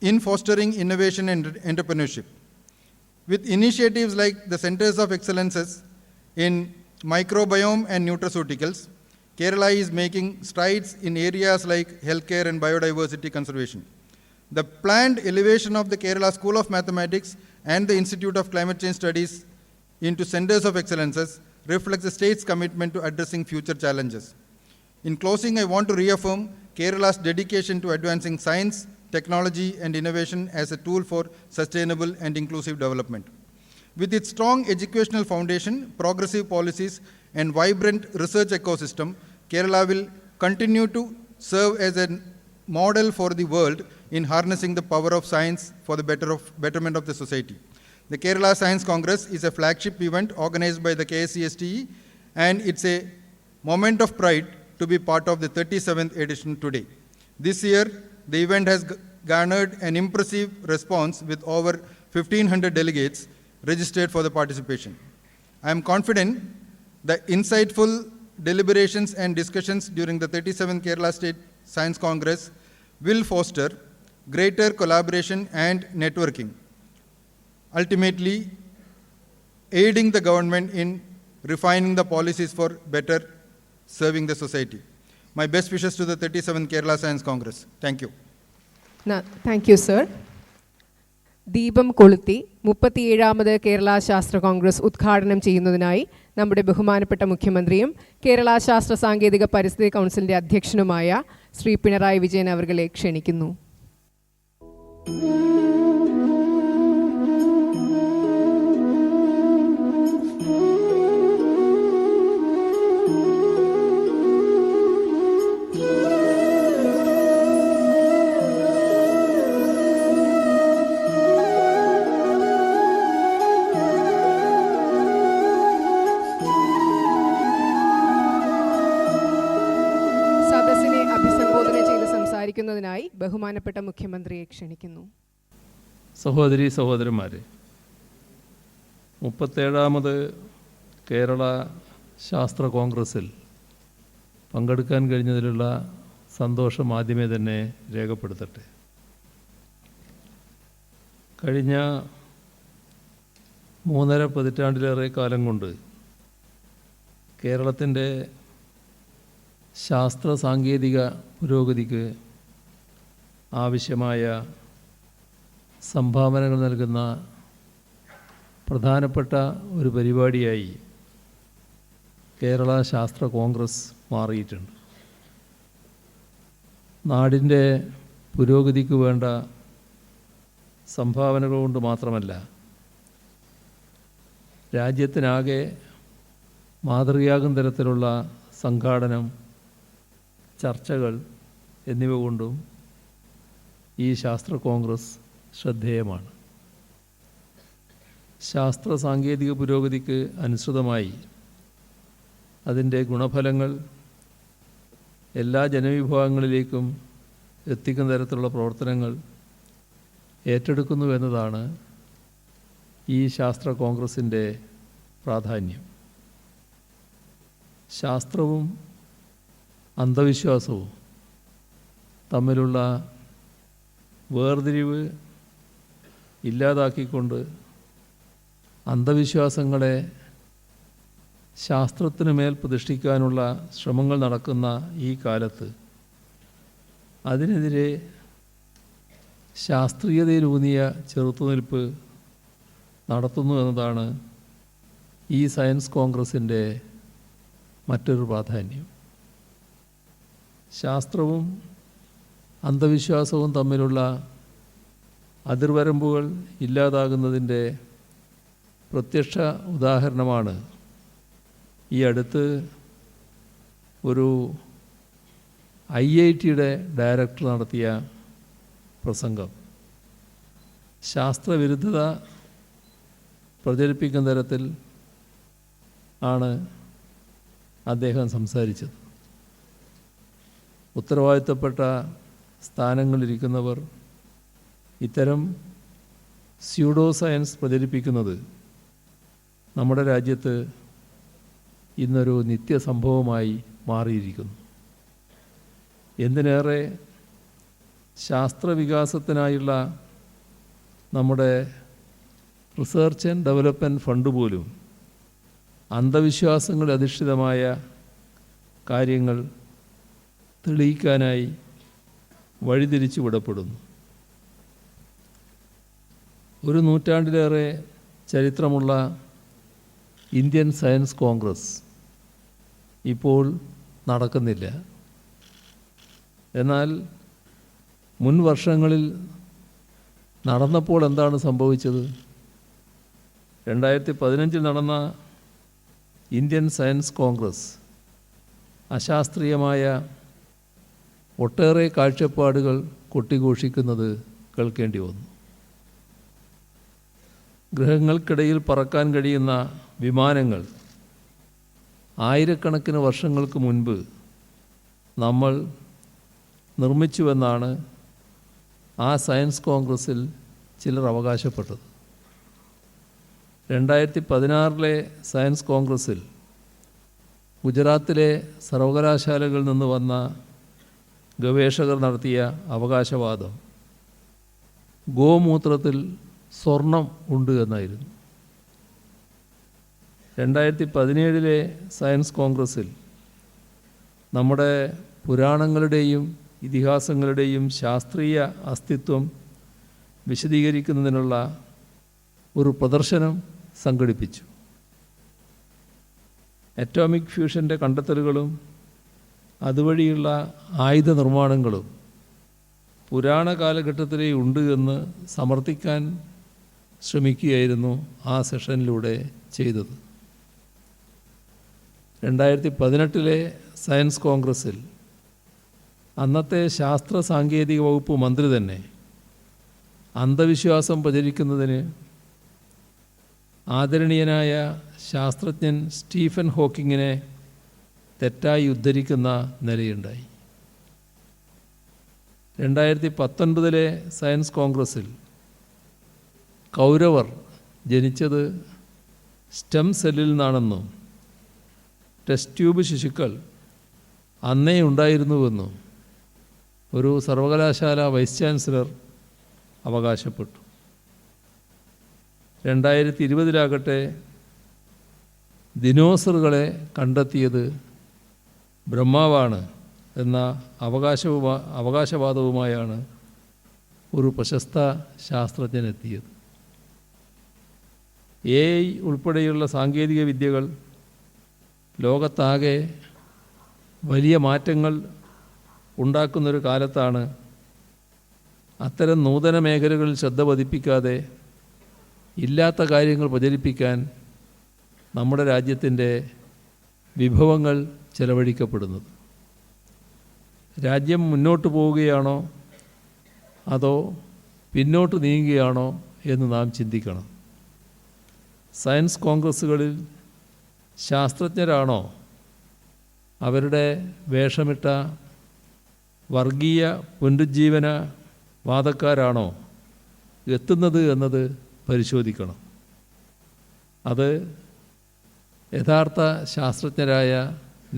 in fostering innovation and entrepreneurship. With initiatives like the Centers of Excellences in microbiome and nutraceuticals, Kerala is making strides in areas like healthcare and biodiversity conservation. The planned elevation of the Kerala School of Mathematics and the Institute of Climate Change Studies into Centers of Excellences reflects the state's commitment to addressing future challenges. In closing, I want to reaffirm Kerala's dedication to advancing science, technology, and innovation as a tool for sustainable and inclusive development. With its strong educational foundation, progressive policies, and vibrant research ecosystem, Kerala will continue to serve as a model for the world in harnessing the power of science for the betterment of the society. The Kerala Science Congress is a flagship event organized by the KSCSTE, and it's a moment of pride to be part of the 37th edition today. This year, the event has garnered an impressive response with over 1,500 delegates registered for the participation. I am confident that insightful deliberations and discussions during the 37th Kerala State Science Congress will foster greater collaboration and networking, ultimately aiding the government in refining the policies for better serving the society. My best wishes to the 37th Kerala Science Congress. Thank you. Thank you, sir. ദീപം കൊളുത്തി 37ാമത് കേരള ശാസ്ത്ര കോൺഗ്രസ് ഉദ്ഘാടനം ചെയ്യുന്നതിനായി നമ്മുടെ ബഹുമാനപ്പെട്ട മുഖ്യമന്ത്രിയും കേരള ശാസ്ത്ര സാങ്കേതിക പരിസ്ഥിതി കൗൺസിലിന്റെ അധ്യക്ഷനുമായ ശ്രീ പിണറായി വിജയൻ അവരെ ക്ഷണിക്കുന്നു. സംസാരിക്കുന്നതിനായി ബഹുമാനപ്പെട്ട മുഖ്യമന്ത്രിയെ ക്ഷണിക്കുന്നു. സഹോദരീ സഹോദരന്മാരെ, 37ാമത് കേരള ശാസ്ത്ര കോൺഗ്രസ്സിൽ പങ്കെടുക്കാൻ കഴിഞ്ഞതിലുള്ള സന്തോഷം ആദ്യമേ തന്നെ രേഖപ്പെടുത്തട്ടെ. കഴിഞ്ഞ 3.5 പതിറ്റാണ്ടിലേറെ കാലം കൊണ്ട് കേരളത്തിൻ്റെ ശാസ്ത്ര സാങ്കേതിക പുരോഗതിക്ക് ആവശ്യമായ സംഭാവനകൾ നൽകുന്ന പ്രധാനപ്പെട്ട ഒരു പരിപാടിയായി കേരള ശാസ്ത്ര കോൺഗ്രസ് മാറിയിട്ടുണ്ട്. നാടിൻ്റെ പുരോഗതിക്ക് വേണ്ട സംഭാവനകൾ കൊണ്ട് മാത്രമല്ല, രാജ്യത്തിനാകെ മാതൃകയാകും തരത്തിലുള്ള സംഘാടനം, ചർച്ചകൾ എന്നിവ കൊണ്ടും ഈ ശാസ്ത്ര കോൺഗ്രസ് ശ്രദ്ധേയമാണ്. ശാസ്ത്ര സാങ്കേതിക പുരോഗതിക്ക് അനുസൃതമായി അതിൻ്റെ ഗുണഫലങ്ങൾ എല്ലാ ജനവിഭാഗങ്ങളിലേക്കും എത്തിക്കുന്ന തരത്തിലുള്ള പ്രവർത്തനങ്ങൾ ഏറ്റെടുക്കുന്നു എന്നതാണ് ഈ ശാസ്ത്ര കോൺഗ്രസിൻ്റെ പ്രാധാന്യം. ശാസ്ത്രവും അന്ധവിശ്വാസവും തമ്മിലുള്ള വേർതിരിവ് ഇല്ലാതാക്കിക്കൊണ്ട് അന്ധവിശ്വാസങ്ങളെ ശാസ്ത്രത്തിനു മേൽ പ്രതിഷ്ഠിക്കാനുള്ള ശ്രമങ്ങൾ നടക്കുന്ന ഈ കാലത്ത് അതിനെതിരെ ശാസ്ത്രീയതയിലൂന്നിയ ചെറുത്തുനിൽപ്പ് നടത്തുന്നു എന്നതാണ് ഈ സയൻസ് കോൺഗ്രസിൻ്റെ മറ്റൊരു പ്രാധാന്യം. ശാസ്ത്രവും അന്ധവിശ്വാസവും തമ്മിലുള്ള അതിർവരമ്പുകൾ ഇല്ലാതാകുന്നതിൻ്റെ പ്രത്യക്ഷ ഉദാഹരണമാണ് ഈ അടുത്ത് ഒരു IITയുടെ ഡയറക്ടർ നടത്തിയ പ്രസംഗം. ശാസ്ത്രവിരുദ്ധത പ്രചരിപ്പിക്കുന്ന തരത്തിൽ ആണ് അദ്ദേഹം സംസാരിച്ചത്. ഉത്തരവാദിത്തപ്പെട്ട സ്ഥാനങ്ങളിലിരിക്കുന്നവർ ഇത്തരം സ്യൂഡോ സയൻസ് പ്രചരിപ്പിക്കുന്നത് നമ്മുടെ രാജ്യത്ത് ഇന്നൊരു നിത്യസംഭവമായി മാറിയിരിക്കുന്നു. എന്തിനേറെ, ശാസ്ത്രവികാസത്തിനായുള്ള നമ്മുടെ റിസർച്ച് ആൻഡ് ഡെവലപ്മെൻറ്റ് ഫണ്ട് പോലും അന്ധവിശ്വാസങ്ങളിൽ അധിഷ്ഠിതമായ കാര്യങ്ങൾ തെളിയിക്കാനായി വഴിതിരിച്ചു വിടപ്പെടുന്നു. ഒരു നൂറ്റാണ്ടിലേറെ ചരിത്രമുള്ള ഇന്ത്യൻ സയൻസ് കോൺഗ്രസ് ഇപ്പോൾ നടക്കുന്നില്ല. എന്നാൽ മുൻ വർഷങ്ങളിൽ നടന്നപ്പോൾ എന്താണ് സംഭവിച്ചത്? 2015 നടന്ന ഇന്ത്യൻ സയൻസ് കോൺഗ്രസ് അശാസ്ത്രീയമായ ഒട്ടേറെ കാഴ്ചപ്പാടുകൾ കൊട്ടിഘോഷിക്കുന്നത് കേൾക്കേണ്ടി വന്നു. ഗ്രഹങ്ങൾക്കിടയിൽ പറക്കാൻ കഴിയുന്ന വിമാനങ്ങൾ ആയിരക്കണക്കിന് വർഷങ്ങൾക്ക് മുൻപ് നമ്മൾ നിർമ്മിച്ചുവെന്നാണ് ആ സയൻസ് കോൺഗ്രസ്സിൽ ചിലർ അവകാശപ്പെട്ടത്. 2016 സയൻസ് കോൺഗ്രസ്സിൽ ഗുജറാത്തിലെ സർവകലാശാലകളിൽ നിന്ന് വന്ന ഗവേഷകർ നടത്തിയ അവകാശവാദം ഗോമൂത്രത്തിൽ സ്വർണം ഉണ്ട് എന്നായിരുന്നു. 2017 സയൻസ് കോൺഗ്രസ്സിൽ നമ്മുടെ പുരാണങ്ങളുടെയും ഇതിഹാസങ്ങളുടെയും ശാസ്ത്രീയ അസ്തിത്വം വിശദീകരിക്കുന്നതിനുള്ള ഒരു പ്രദർശനം സംഘടിപ്പിച്ചു. അറ്റോമിക് ഫ്യൂഷൻ്റെ കണ്ടെത്തലുകളും അതുവഴിയുള്ള ആയുധ നിർമ്മാണങ്ങളും പുരാണ കാലഘട്ടത്തിലേ ഉണ്ട് എന്ന് സമർത്ഥിക്കാൻ ശ്രമിക്കുകയായിരുന്നു ആ സെഷനിലൂടെ ചെയ്തത്. 2018 സയൻസ് കോൺഗ്രസ്സിൽ അന്നത്തെ ശാസ്ത്ര സാങ്കേതിക വകുപ്പ് മന്ത്രി തന്നെ അന്ധവിശ്വാസം പ്രചരിക്കുന്നതിന് ആദരണീയനായ ശാസ്ത്രജ്ഞൻ സ്റ്റീഫൻ ഹോക്കിങ്ങിനെ തെറ്റായി ഉദ്ധരിക്കുന്ന നിലയുണ്ടായി. 2019 സയൻസ് കോൺഗ്രസ്സിൽ കൗരവർ ജനിച്ചത് സ്റ്റെം സെല്ലിൽ നിന്നാണെന്നും ടെസ്റ്റ് ട്യൂബ് ശിശുക്കൾ അന്നേ ഉണ്ടായിരുന്നുവെന്നും ഒരു സർവകലാശാല വൈസ് ചാൻസലർ അവകാശപ്പെട്ടു. 2020 ദിനോസറുകളെ കണ്ടെത്തിയത് ബ്രഹ്മാവാണ് എന്ന അവകാശവാദവുമായാണ് ഒരു പ്രശസ്ത ശാസ്ത്രജ്ഞനെത്തിയത്. AI ഉൾപ്പെടെയുള്ള സാങ്കേതിക വിദ്യകൾ ലോകത്താകെ വലിയ മാറ്റങ്ങൾ ഉണ്ടാക്കുന്നൊരു കാലത്താണ് അത്തരം നൂതന മേഖലകളിൽ ശ്രദ്ധ പതിപ്പിക്കാതെ ഇല്ലാത്ത കാര്യങ്ങൾ പ്രചരിപ്പിക്കാൻ നമ്മുടെ രാജ്യത്തിൻ്റെ വിഭവങ്ങൾ ചെലവഴിക്കപ്പെടുന്നത്. രാജ്യം മുന്നോട്ട് പോവുകയാണോ അതോ പിന്നോട്ട് നീങ്ങുകയാണോ എന്ന് നാം ചിന്തിക്കണം. സയൻസ് കോൺഗ്രസ്സുകളിൽ ശാസ്ത്രജ്ഞരാണോ അവരുടെ വേഷമിട്ട വർഗീയ പുനരുജ്ജീവന വാദക്കാരാണോ എത്തുന്നത് എന്നത് പരിശോധിക്കണം. അത് യഥാർത്ഥ ശാസ്ത്രജ്ഞരായ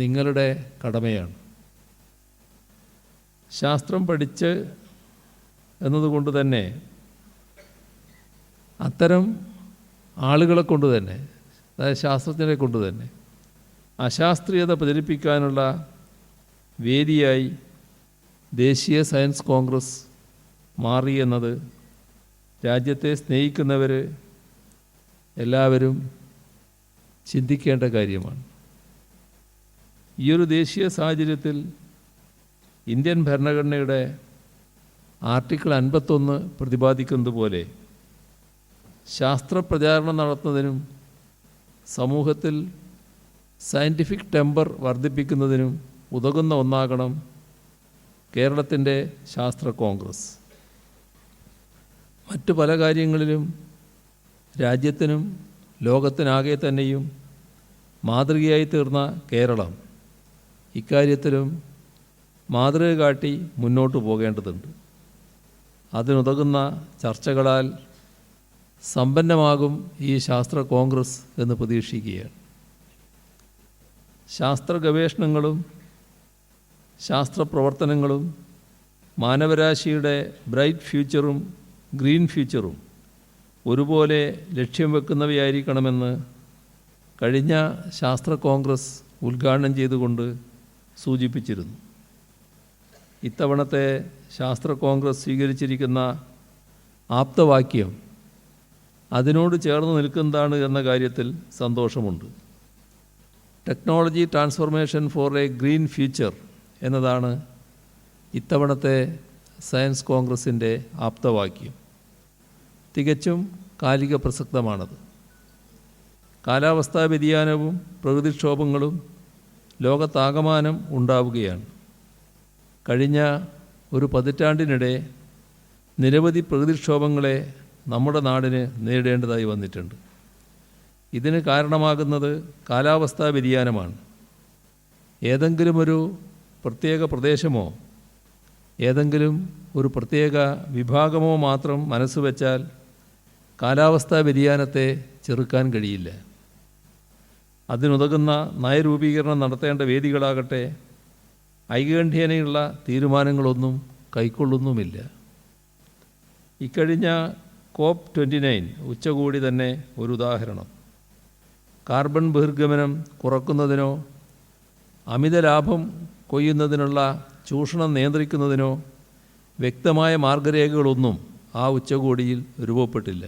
നിങ്ങളുടെ കടമയാണ്. ശാസ്ത്രം പഠിച്ച് എന്നതുകൊണ്ട് തന്നെ അത്തരം ആളുകളെ കൊണ്ട് തന്നെ, അതായത് ശാസ്ത്രജ്ഞരെ കൊണ്ട് തന്നെ അശാസ്ത്രീയത പ്രചരിപ്പിക്കാനുള്ള വേദിയായി ദേശീയ സയൻസ് കോൺഗ്രസ് മാറി എന്നത് രാജ്യത്തെ സ്നേഹിക്കുന്നവർ എല്ലാവരും ചിന്തിക്കേണ്ട കാര്യമാണ്. ഈയൊരു ദേശീയ സാഹചര്യത്തിൽ ഇന്ത്യൻ ഭരണഘടനയുടെ ആർട്ടിക്കിൾ 51 പ്രതിപാദിക്കുന്നത് പോലെ ശാസ്ത്രപ്രചാരണം നടത്തുന്നതിനും സമൂഹത്തിൽ സയൻറ്റിഫിക് ടെമ്പർ വർദ്ധിപ്പിക്കുന്നതിനും ഉതകുന്ന ഒന്നാകണം കേരളത്തിൻ്റെ ശാസ്ത്ര കോൺഗ്രസ്. മറ്റു പല കാര്യങ്ങളിലും രാജ്യത്തിനും ലോകത്തിനാകെ തന്നെയും മാതൃകയായി തീർന്ന കേരളം ഇക്കാര്യത്തിലും മാതൃക കാട്ടി മുന്നോട്ട് പോകേണ്ടതുണ്ട്. അതിനുതകുന്ന ചർച്ചകളാൽ സമ്പന്നമാകും ഈ ശാസ്ത്ര കോൺഗ്രസ് എന്ന് പ്രതീക്ഷിക്കുകയാണ്. ശാസ്ത്ര ഗവേഷണങ്ങളും ശാസ്ത്രപ്രവർത്തനങ്ങളും മാനവരാശിയുടെ ബ്രൈറ്റ് ഫ്യൂച്ചറും ഗ്രീൻ ഫ്യൂച്ചറും ഒരുപോലെ ലക്ഷ്യം വെക്കുന്നവയായിരിക്കണമെന്ന് കഴിഞ്ഞ ശാസ്ത്ര കോൺഗ്രസ് ഉദ്ഘാടനം ചെയ്തുകൊണ്ട് സൂചിപ്പിച്ചിരുന്നു. ഇത്തവണത്തെ ശാസ്ത്ര കോൺഗ്രസ് സ്വീകരിച്ചിരിക്കുന്ന ആപ്തവാക്യം അതിനോട് ചേർന്ന് നിൽക്കുന്നതാണ് എന്ന കാര്യത്തിൽ സന്തോഷമുണ്ട്. Technology transformation for a green future എന്നതാണ് ഇത്തവണത്തെ സയൻസ് കോൺഗ്രസിൻ്റെ ആപ്തവാക്യം. തികച്ചും കാലിക പ്രസക്തമാണത്. കാലാവസ്ഥാ വ്യതിയാനവും പ്രകൃതിക്ഷോഭങ്ങളും ലോകത്താകമാനം ഉണ്ടാവുകയാണ്. കഴിഞ്ഞ ഒരു പതിറ്റാണ്ടിനിടെ നിരവധി പ്രകൃതിക്ഷോഭങ്ങളെ നമ്മുടെ നാടിന് നേരിടേണ്ടതായി വന്നിട്ടുണ്ട്. ഇതിന് കാരണമാകുന്നത് കാലാവസ്ഥാ വ്യതിയാനമാണ്. ഏതെങ്കിലും ഒരു പ്രത്യേക പ്രദേശമോ ഏതെങ്കിലും ഒരു പ്രത്യേക വിഭാഗമോ മാത്രം മനസ്സ് വച്ചാൽ കാലാവസ്ഥാ വ്യതിയാനത്തെ ചെറുക്കാൻ കഴിയില്ല. അതിനുതകുന്ന നയരൂപീകരണം നടത്തേണ്ട വേദികളാകട്ടെ ഐകകണ്ഠ്യേനയുള്ള തീരുമാനങ്ങളൊന്നും കൈക്കൊള്ളുന്നുമില്ല. ഇക്കഴിഞ്ഞ COP29 ഉച്ചകോടി തന്നെ ഒരു ഉദാഹരണം. കാർബൺ ബഹിർഗമനം കുറക്കുന്നതിനോ അമിത ലാഭം കൊയ്യുന്നതിനുള്ള ചൂഷണം നിയന്ത്രിക്കുന്നതിനോ വ്യക്തമായ മാർഗരേഖകളൊന്നും ആ ഉച്ചകോടിയിൽ രൂപപ്പെട്ടില്ല.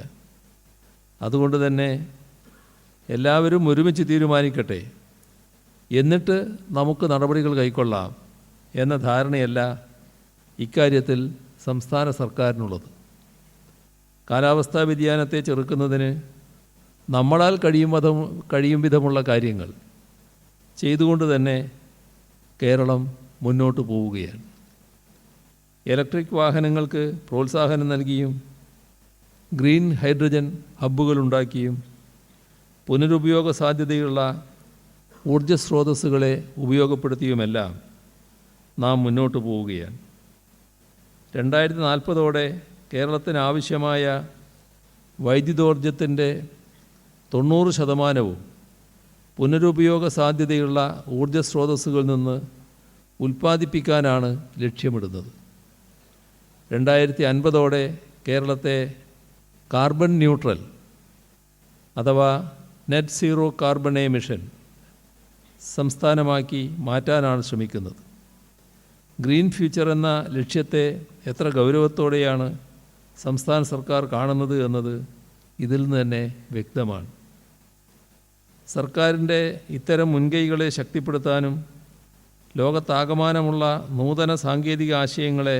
അതുകൊണ്ട് തന്നെ എല്ലാവരും ഒരുമിച്ച് തീരുമാനിക്കട്ടെ, എന്നിട്ട് നമുക്ക് നടപടികൾ കൈക്കൊള്ളാം എന്ന ധാരണയല്ല ഇക്കാര്യത്തിൽ സംസ്ഥാന സർക്കാരിനുള്ളത്. കാലാവസ്ഥാ വ്യതിയാനത്തെ ചെറുക്കുന്നതിന് നമ്മളാൽ കഴിയും വിധമുള്ള കാര്യങ്ങൾ ചെയ്തുകൊണ്ട് തന്നെ കേരളം മുന്നോട്ട് പോവുകയാണ്. ഇലക്ട്രിക് വാഹനങ്ങൾക്ക് പ്രോത്സാഹനം നൽകിയും ഗ്രീൻ ഹൈഡ്രജൻ ഹബ്ബുകളുണ്ടാക്കിയും പുനരുപയോഗ സാധ്യതയുള്ള ഊർജ്ജ സ്രോതസ്സുകളെ ഉപയോഗപ്പെടുത്തിയുമെല്ലാം നാം മുന്നോട്ട് പോവുകയാണ്. 2040 കേരളത്തിന് ആവശ്യമായ വൈദ്യുതോർജ്ജത്തിൻ്റെ 90% പുനരുപയോഗ സാധ്യതയുള്ള ഊർജ്ജ സ്രോതസ്സുകളിൽ നിന്ന് ഉൽപ്പാദിപ്പിക്കാനാണ് ലക്ഷ്യമിടുന്നത്. 2050 കേരളത്തെ കാർബൺ ന്യൂട്രൽ അഥവാ നെറ്റ് സീറോ കാർബൺ എമിഷൻ സംസ്ഥാനമാക്കി മാറ്റാനാണ് ശ്രമിക്കുന്നത്. ഗ്രീൻ ഫ്യൂച്ചർ എന്ന ലക്ഷ്യത്തെ എത്ര ഗൗരവത്തോടെയാണ് സംസ്ഥാന സർക്കാർ കാണുന്നത് എന്നത് ഇതിൽ നിന്ന് തന്നെ വ്യക്തമാണ്. സർക്കാരിൻ്റെ ഇത്തരം മുൻകൈകളെ ശക്തിപ്പെടുത്താനും ലോകത്താകമാനമുള്ള നൂതന സാങ്കേതിക ആശയങ്ങളെ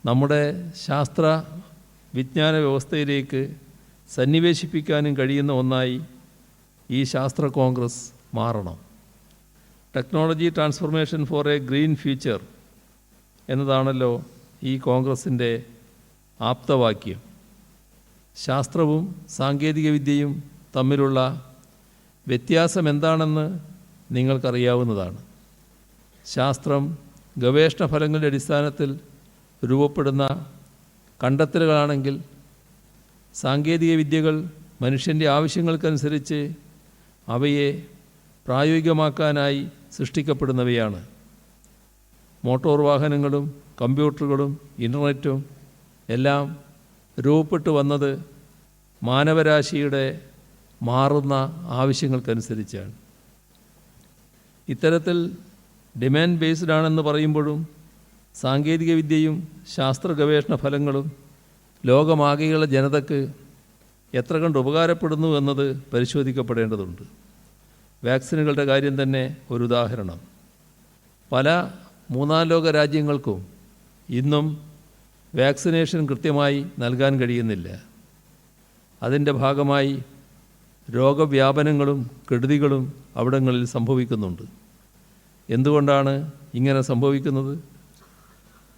നമ്മുടെ ശാസ്ത്ര വിജ്ഞാന വ്യവസ്ഥയിലേക്ക് സന്നിവേശിപ്പിക്കാനും കഴിയുന്ന ഒന്നായി ഈ ശാസ്ത്ര കോൺഗ്രസ് മാറണം. Technology transformation for a green future എന്നതാണല്ലോ ഈ കോൺഗ്രസിൻ്റെ ആപ്തവാക്യം. ശാസ്ത്രവും സാങ്കേതികവിദ്യയും തമ്മിലുള്ള വ്യത്യാസം എന്താണെന്ന് നിങ്ങൾക്കറിയാവുന്നതാണ്. ശാസ്ത്രം ഗവേഷണ ഫലങ്ങളുടെ അടിസ്ഥാനത്തിൽ രൂപപ്പെടുന്ന കണ്ടെത്തലുകളാണെങ്കിൽ സാങ്കേതിക വിദ്യകൾ മനുഷ്യൻ്റെ ആവശ്യങ്ങൾക്കനുസരിച്ച് അവയെ പ്രായോഗികമാക്കാനായി സൃഷ്ടിക്കപ്പെടുന്നവയാണ്. മോട്ടോർ വാഹനങ്ങളും കമ്പ്യൂട്ടറുകളും ഇൻ്റർനെറ്റും എല്ലാം രൂപപ്പെട്ടു വന്നത് മാനവരാശിയുടെ മാറുന്ന ആവശ്യങ്ങൾക്കനുസരിച്ചാണ്. ഇത്തരത്തിൽ ഡിമാൻഡ് ബേസ്ഡ് ആണെന്ന് പറയുമ്പോഴും സാങ്കേതികവിദ്യയും ശാസ്ത്ര ഗവേഷണ ഫലങ്ങളും ലോകമാകെയുള്ള ജനതയ്ക്ക് എത്ര കണ്ട് ഉപകാരപ്പെടുന്നു എന്നത് പരിശോധിക്കപ്പെടേണ്ടതുണ്ട്. വാക്സിനുകളുടെ കാര്യം തന്നെ ഒരു ഉദാഹരണം. പല മൂന്നാം ലോക രാജ്യങ്ങൾക്കും ഇന്നും വാക്സിനേഷൻ കൃത്യമായി നൽകാൻ കഴിയുന്നില്ല. അതിൻ്റെ ഭാഗമായി രോഗവ്യാപനങ്ങളും കെടുതികളും അവിടങ്ങളിൽ സംഭവിക്കുന്നുണ്ട്. എന്തുകൊണ്ടാണ് ഇങ്ങനെ സംഭവിക്കുന്നത്?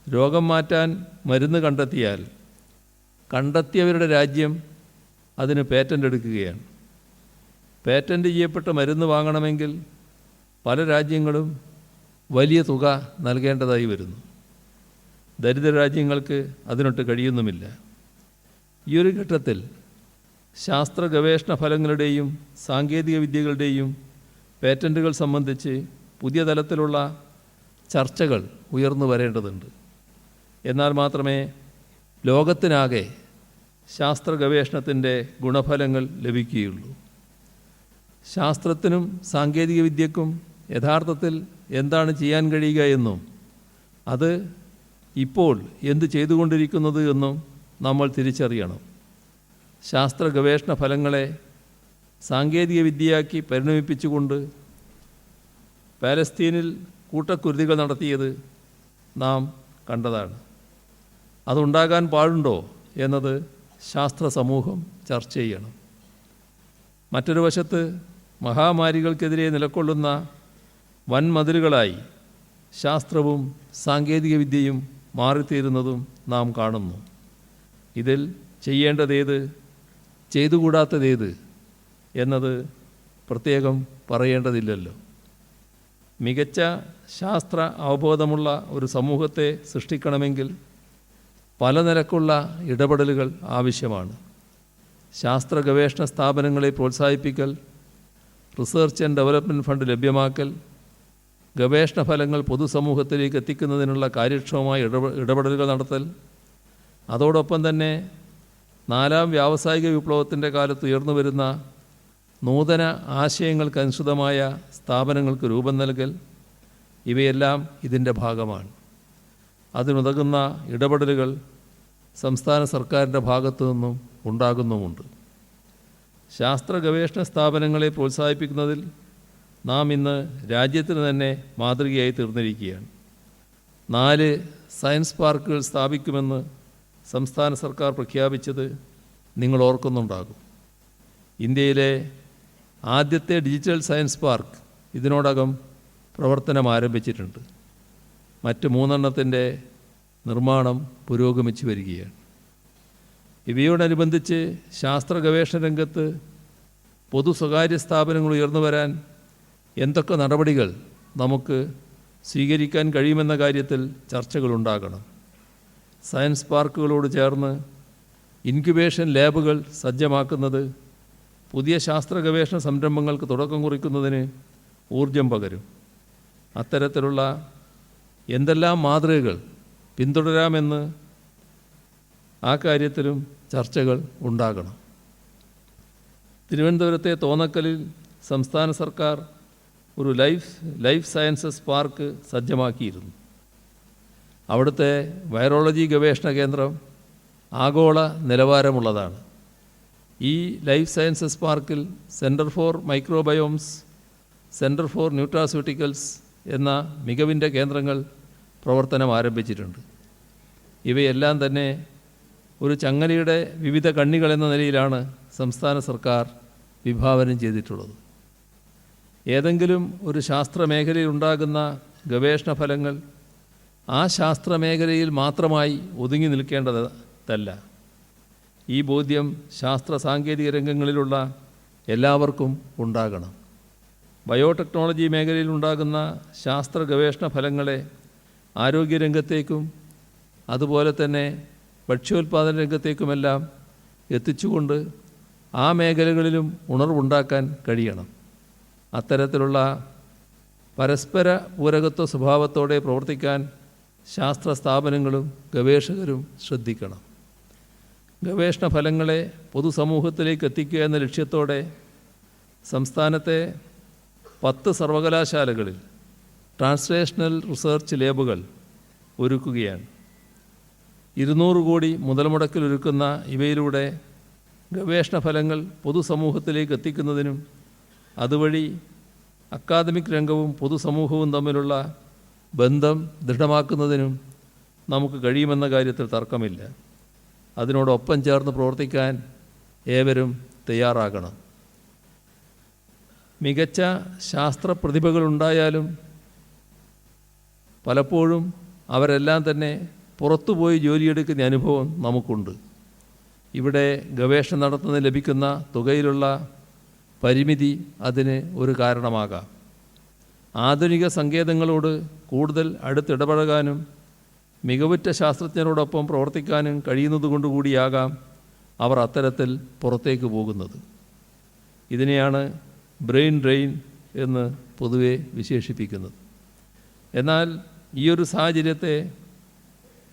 രോഗം മാറ്റാൻ മരുന്ന് കണ്ടെത്തിയാൽ കണ്ടെത്തിയവരുടെ രാജ്യം അതിന് പേറ്റൻ്റ് എടുക്കുകയാണ്. പേറ്റൻ്റ് ചെയ്യപ്പെട്ട മരുന്ന് വാങ്ങണമെങ്കിൽ പല രാജ്യങ്ങളും വലിയ തുക നൽകേണ്ടതായി വരുന്നു. ദരിദ്ര രാജ്യങ്ങൾക്ക് അതിനൊട്ട് കഴിയുന്നുമില്ല. ഈ ഒരു ഘട്ടത്തിൽ ശാസ്ത്ര ഗവേഷണ ഫലങ്ങളുടെയും സാങ്കേതിക വിദ്യകളുടെയും പേറ്റൻറ്റുകൾ സംബന്ധിച്ച് പുതിയ തലത്തിലുള്ള ചർച്ചകൾ ഉയർന്നു വരേണ്ടതുണ്ട്. എന്നാൽ മാത്രമേ ലോകത്തിനാകെ ശാസ്ത്ര ഗവേഷണത്തിൻ്റെ ഗുണഫലങ്ങൾ ലഭിക്കുകയുള്ളൂ. ശാസ്ത്രത്തിനും സാങ്കേതിക വിദ്യക്കും യഥാർത്ഥത്തിൽ എന്താണ് ചെയ്യാൻ കഴിയുക എന്നും അത് ഇപ്പോൾ എന്ത് ചെയ്തുകൊണ്ടിരിക്കുന്നത് എന്നും നമ്മൾ തിരിച്ചറിയണം. ശാസ്ത്ര ഗവേഷണ ഫലങ്ങളെ സാങ്കേതിക വിദ്യയാക്കി പരിണമിപ്പിച്ചുകൊണ്ട് പാലസ്തീനിൽ കൂട്ടക്കുരുതികൾ നടത്തിയത് നാം കണ്ടതാണ്. അതുണ്ടാകാൻ പാടുണ്ടോ എന്നത് ശാസ്ത്ര സമൂഹം ചർച്ച ചെയ്യണം. മറ്റൊരു വശത്ത് മഹാമാരികൾക്കെതിരെ നിലകൊള്ളുന്ന വൻമതിലുകളായി ശാസ്ത്രവും സാങ്കേതികവിദ്യയും മാറിത്തീരുന്നതും നാം കാണുന്നു. ഇതിൽ ചെയ്യേണ്ടതേത്, ചെയ്തുകൂടാത്തതേത് എന്നത് പ്രത്യേകം പറയേണ്ടതില്ലല്ലോ. മികച്ച ശാസ്ത്ര അവബോധമുള്ള ഒരു സമൂഹത്തെ സൃഷ്ടിക്കണമെങ്കിൽ പല നിലക്കുള്ള ഇടപെടലുകൾ ആവശ്യമാണ്. ശാസ്ത്ര ഗവേഷണ സ്ഥാപനങ്ങളെ പ്രോത്സാഹിപ്പിക്കൽ, റിസർച്ച് ആൻഡ് ഡെവലപ്മെൻറ്റ് ഫണ്ട് ലഭ്യമാക്കൽ, ഗവേഷണ ഫലങ്ങൾ പൊതുസമൂഹത്തിലേക്ക് എത്തിക്കുന്നതിനുള്ള കാര്യക്ഷമമായ ഇടപെടലുകൾ നടത്തൽ, അതോടൊപ്പം തന്നെ 4ാം വ്യാവസായിക വിപ്ലവത്തിൻ്റെ കാലത്ത് ഉയർന്നു വരുന്ന നൂതന ആശയങ്ങൾക്കനുസൃതമായ സ്ഥാപനങ്ങൾക്ക് രൂപം നൽകൽ, ഇവയെല്ലാം ഇതിൻ്റെ ഭാഗമാണ്. അതിനുതകുന്ന ഇടപെടലുകൾ സംസ്ഥാന സർക്കാരിൻ്റെ ഭാഗത്തു നിന്നും ഉണ്ടാകുന്നുമുണ്ട്. ശാസ്ത്ര ഗവേഷണ സ്ഥാപനങ്ങളെ പ്രോത്സാഹിപ്പിക്കുന്നതിൽ നാം ഇന്ന് രാജ്യത്തിന് തന്നെ മാതൃകയായി തീർന്നിരിക്കുകയാണ്. 4 സയൻസ് പാർക്കുകൾ സ്ഥാപിക്കുമെന്ന് സംസ്ഥാന സർക്കാർ പ്രഖ്യാപിച്ചത് നിങ്ങൾ ഓർക്കുന്നുണ്ടാകും. ഇന്ത്യയിലെ ആദ്യത്തെ ഡിജിറ്റൽ സയൻസ് പാർക്ക് ഇതിനോടകം പ്രവർത്തനം ആരംഭിച്ചിട്ടുണ്ട്. മറ്റ് 3 നിർമ്മാണം പുരോഗമിച്ചു വരികയാണ്. ഇവയോടനുബന്ധിച്ച് ശാസ്ത്ര ഗവേഷണ രംഗത്ത് പൊതു സ്വകാര്യ സ്ഥാപനങ്ങൾ ഉയർന്നു വരാൻ എന്തൊക്കെ നടപടികൾ നമുക്ക് സ്വീകരിക്കാൻ കഴിയുമെന്ന കാര്യത്തിൽ ചർച്ചകളുണ്ടാകണം. സയൻസ് പാർക്കുകളോട് ചേർന്ന് ഇൻക്യുബേഷൻ ലാബുകൾ സജ്ജമാക്കുന്നത് പുതിയ ശാസ്ത്ര ഗവേഷണ സംരംഭങ്ങൾക്ക് തുടക്കം കുറിക്കുന്നതിന് ഊർജം പകരും. അത്തരത്തിലുള്ള എന്തെല്ലാം മാതൃകകൾ പിന്തുടരാമെന്ന് ആ കാര്യത്തിലും ചർച്ചകൾ ഉണ്ടാകണം. തിരുവനന്തപുരത്തെ തോന്നക്കലിൽ സംസ്ഥാന സർക്കാർ ഒരു ലൈഫ് സയൻസസ് പാർക്ക് സജ്ജമാക്കിയിരുന്നു. അവിടുത്തെ വൈറോളജി ഗവേഷണ കേന്ദ്രം ആഗോള നിലവാരമുള്ളതാണ്. ഈ ലൈഫ് സയൻസസ് പാർക്കിൽ centre for microbiomes, centre for nutraceuticals എന്ന മികവിൻ്റെ കേന്ദ്രങ്ങൾ പ്രവർത്തനം ആരംഭിച്ചിട്ടുണ്ട്. ഇവയെല്ലാം തന്നെ ഒരു ചങ്ങലയുടെ വിവിധ കണ്ണികൾ എന്ന നിലയിലാണ് സംസ്ഥാന സർക്കാർ വിഭാവനം ചെയ്തിട്ടുള്ളത്. ഏതെങ്കിലും ഒരു ശാസ്ത്രമേഖലയിൽ ഉണ്ടാകുന്ന ഗവേഷണ ഫലങ്ങൾ ആ ശാസ്ത്രമേഖലയിൽ മാത്രമായി ഒതുങ്ങി നിൽക്കേണ്ടതല്ല. ഈ ബോധ്യം ശാസ്ത്ര സാങ്കേതിക രംഗങ്ങളിലുള്ള എല്ലാവർക്കും ഉണ്ടാകണം. ബയോടെക്നോളജി മേഖലയിൽ ഉണ്ടാകുന്ന ശാസ്ത്ര ഗവേഷണ ഫലങ്ങളെ ആരോഗ്യരംഗത്തേക്കും അതുപോലെ തന്നെ ഭക്ഷ്യോൽപാദന രംഗത്തേക്കുമെല്ലാം എത്തിച്ചുകൊണ്ട് ആ മേഖലകളിലും ഉണർവുണ്ടാക്കാൻ കഴിയണം. അത്തരത്തിലുള്ള പരസ്പര പൂരകത്വ സ്വഭാവത്തോടെ പ്രവർത്തിക്കാൻ ശാസ്ത്ര സ്ഥാപനങ്ങളും ഗവേഷകരും ശ്രദ്ധിക്കണം. ഗവേഷണ ഫലങ്ങളെ പൊതുസമൂഹത്തിലേക്ക് എത്തിക്കുക എന്ന ലക്ഷ്യത്തോടെ സംസ്ഥാനത്തെ 10 സർവകലാശാലകളിൽ ട്രാൻസ്ലേഷണൽ റിസർച്ച് ലാബുകൾ ഒരുക്കുകയാണ്. 200 കോടി മുതൽ മുടക്കിലൊരുക്കുന്ന ഇവയിലൂടെ ഗവേഷണ ഫലങ്ങൾ പൊതുസമൂഹത്തിലേക്ക് എത്തിക്കുന്നതിനും അതുവഴി അക്കാദമിക് രംഗവും പൊതുസമൂഹവും തമ്മിലുള്ള ബന്ധം ദൃഢമാക്കുന്നതിനും നമുക്ക് കഴിയുമെന്ന കാര്യത്തിൽ തർക്കമില്ല. അതിനോടൊപ്പം ചേർന്ന് പ്രവർത്തിക്കാൻ ഏവരും തയ്യാറാകണം. മികച്ച ശാസ്ത്ര പ്രതിഭകളുണ്ടായാലും പലപ്പോഴും അവരെല്ലാം തന്നെ പുറത്തുപോയി ജോലിയെടുക്കുന്ന അനുഭവം നമുക്കുണ്ട്. ഇവിടെ ഗവേഷണം നടത്തുന്നതിന് ലഭിക്കുന്ന തുകയിലുള്ള പരിമിതി അതിന് ഒരു കാരണമാകാം. ആധുനിക സങ്കേതങ്ങളോട് കൂടുതൽ അടുത്തിടപഴകാനും മികവുറ്റ ശാസ്ത്രജ്ഞരോടൊപ്പം പ്രവർത്തിക്കാനും കഴിയുന്നതുകൊണ്ടുകൂടിയാകാം അവർ അത്തരത്തിൽ പുറത്തേക്ക് പോകുന്നത്. ഇതിനെയാണ് ബ്രെയിൻ ഡ്രെയിൻ എന്ന് പൊതുവെ വിശേഷിപ്പിക്കുന്നത്. എന്നാൽ ഈയൊരു സാഹചര്യത്തെ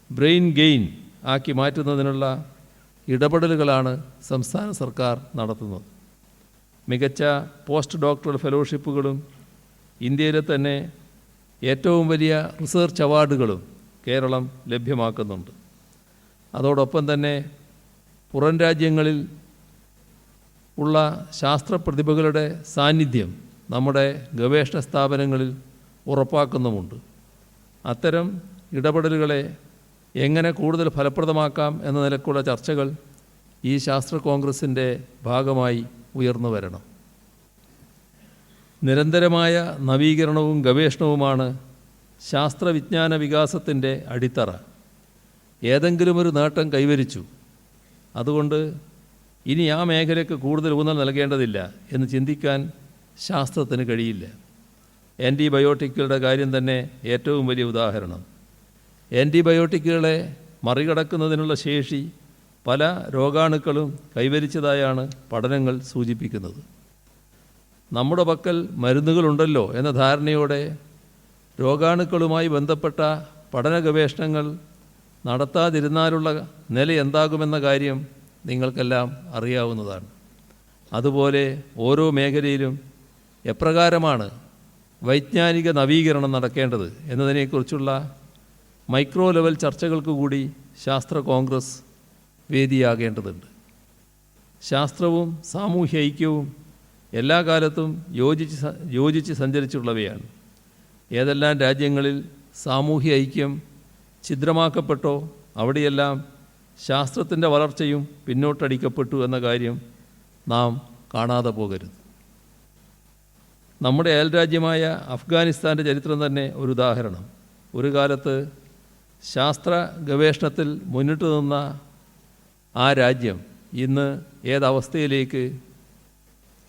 ബ്രെയിൻ ഗെയിൻ ആക്കി മാറ്റുന്നതിനുള്ള ഇടപെടലുകളാണ് സംസ്ഥാന സർക്കാർ നടത്തുന്നത്. മികച്ച പോസ്റ്റ് ഡോക്ടറൽ ഫെലോഷിപ്പുകളും ഇന്ത്യയിലെ തന്നെ ഏറ്റവും വലിയ റിസർച്ച് അവാർഡുകളും കേരളം ലഭ്യമാക്കുന്നുണ്ട്. അതോടൊപ്പം തന്നെ പുറം രാജ്യങ്ങളിൽ ഉള്ള ശാസ്ത്രപ്രതിഭകളുടെ സാന്നിധ്യം നമ്മുടെ ഗവേഷണ സ്ഥാപനങ്ങളിൽ ഉറപ്പാക്കുന്നുമുണ്ട്. അത്തരം ഇടപെടലുകളെ എങ്ങനെ കൂടുതൽ ഫലപ്രദമാക്കാം എന്ന നിലക്കുള്ള ചർച്ചകൾ ഈ ശാസ്ത്ര കോൺഗ്രസിൻ്റെ ഭാഗമായി ഉയർന്നു വരണം. നിരന്തരമായ നവീകരണവും ഗവേഷണവുമാണ് ശാസ്ത്രവിജ്ഞാന വികാസത്തിൻ്റെ അടിത്തറ. ഏതെങ്കിലും ഒരു നേട്ടം കൈവരിച്ചു, അതുകൊണ്ട് ഇനി ആ മേഖലയ്ക്ക് കൂടുതൽ ഊന്നൽ നൽകേണ്ടതില്ല എന്ന് ചിന്തിക്കാൻ ശാസ്ത്രത്തിന് കഴിയില്ല. ആൻറ്റിബയോട്ടിക്കുകളുടെ കാര്യം തന്നെ ഏറ്റവും വലിയ ഉദാഹരണം. ആൻറ്റിബയോട്ടിക്കുകളെ മറികടക്കുന്നതിനുള്ള ശേഷി പല രോഗാണുക്കളും കൈവരിച്ചതായാണ് പഠനങ്ങൾ സൂചിപ്പിക്കുന്നത്. നമ്മുടെ പക്കൽ മരുന്നുകളുണ്ടല്ലോ എന്ന ധാരണയോടെ രോഗാണുക്കളുമായി ബന്ധപ്പെട്ട പഠന ഗവേഷണങ്ങൾ നടത്താതിരുന്നാലുള്ള നില എന്താകുമെന്ന കാര്യം നിങ്ങൾക്കെല്ലാം അറിയാവുന്നതാണ്. അതുപോലെ ഓരോ മേഖലയിലും എപ്രകാരമാണ് വൈജ്ഞാനിക നവീകരണം നടക്കേണ്ടത് എന്നതിനെക്കുറിച്ചുള്ള മൈക്രോ ലെവൽ ചർച്ചകൾക്ക് കൂടി ശാസ്ത്ര കോൺഗ്രസ് വേദിയാകേണ്ടതുണ്ട്. ശാസ്ത്രവും സാമൂഹ്യ ഐക്യവും എല്ലാ കാലത്തും യോജിച്ച് സഞ്ചരിച്ചുള്ളവയാണ്. ഏതെല്ലാം രാജ്യങ്ങളിൽ സാമൂഹ്യ ഐക്യം ഛിദ്രമാക്കപ്പെട്ടോ അവിടെയെല്ലാം ശാസ്ത്രത്തിൻ്റെ വളർച്ചയും പിന്നോട്ടടിക്കപ്പെട്ടു എന്ന കാര്യം നാം കാണാതെ പോകരുത്. നമ്മുടെ അയൽരാജ്യമായ അഫ്ഗാനിസ്ഥാൻ്റെ ചരിത്രം തന്നെ ഒരു ഉദാഹരണം. ഒരു കാലത്ത് ശാസ്ത്ര ഗവേഷണത്തിൽ മുന്നിട്ട് നിന്ന ആ രാജ്യം ഇന്ന് ഏതവസ്ഥയിലേക്ക്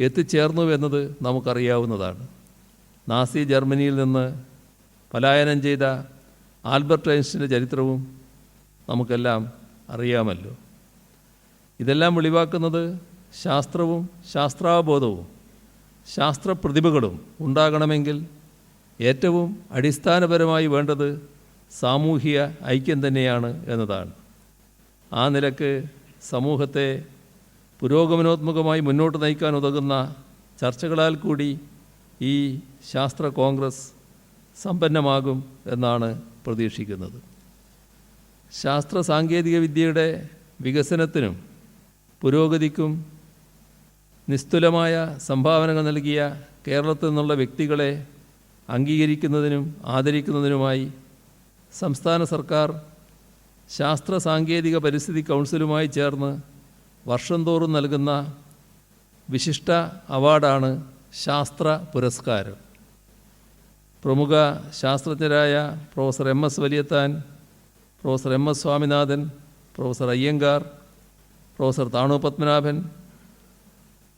എത്തിച്ചേർന്നുവെന്നത് നമുക്കറിയാവുന്നതാണ്. നാസി ജർമ്മനിയിൽ നിന്ന് പലായനം ചെയ്ത ആൽബർട്ട് ഐൻസ്റ്റീൻ്റെ ചരിത്രവും നമുക്കെല്ലാം അറിയാമല്ലോ. ഇതെല്ലാം വെളിവാക്കുന്നത് ശാസ്ത്രവും ശാസ്ത്രാവബോധവും ശാസ്ത്രപ്രതിഭകളും ഉണ്ടാകണമെങ്കിൽ ഏറ്റവും അടിസ്ഥാനപരമായി വേണ്ടത് സാമൂഹിക ഐക്യം തന്നെയാണ് എന്നതാണ്. ആ നിലക്ക് സമൂഹത്തെ പുരോഗമനോത്മകമായി മുന്നോട്ട് നയിക്കാൻ ഉതകുന്ന ചർച്ചകളാൽ കൂടി ഈ ശാസ്ത്ര കോൺഗ്രസ് സമ്പന്നമാകും എന്നാണ് പ്രതീക്ഷിക്കുന്നത്. ശാസ്ത്ര സാങ്കേതിക വിദ്യയുടെ വികസനത്തിനും പുരോഗതിക്കും നിസ്തുലമായ സംഭാവനകൾ നൽകിയ കേരളത്തിൽ നിന്നുള്ള വ്യക്തികളെ അംഗീകരിക്കുന്നതിനും ആദരിക്കുന്നതിനുമായി സംസ്ഥാന സർക്കാർ ശാസ്ത്ര സാങ്കേതിക പരിസ്ഥിതി കൗൺസിലുമായി ചേർന്ന് വർഷം തോറും നൽകുന്ന വിശിഷ്ട അവാർഡാണ് ശാസ്ത്ര പുരസ്കാരം. പ്രമുഖ ശാസ്ത്രജ്ഞരായ professor MS Valiathan, professor MS Swaminathan, professor Iyengar, professor Thanu Padmanabhan,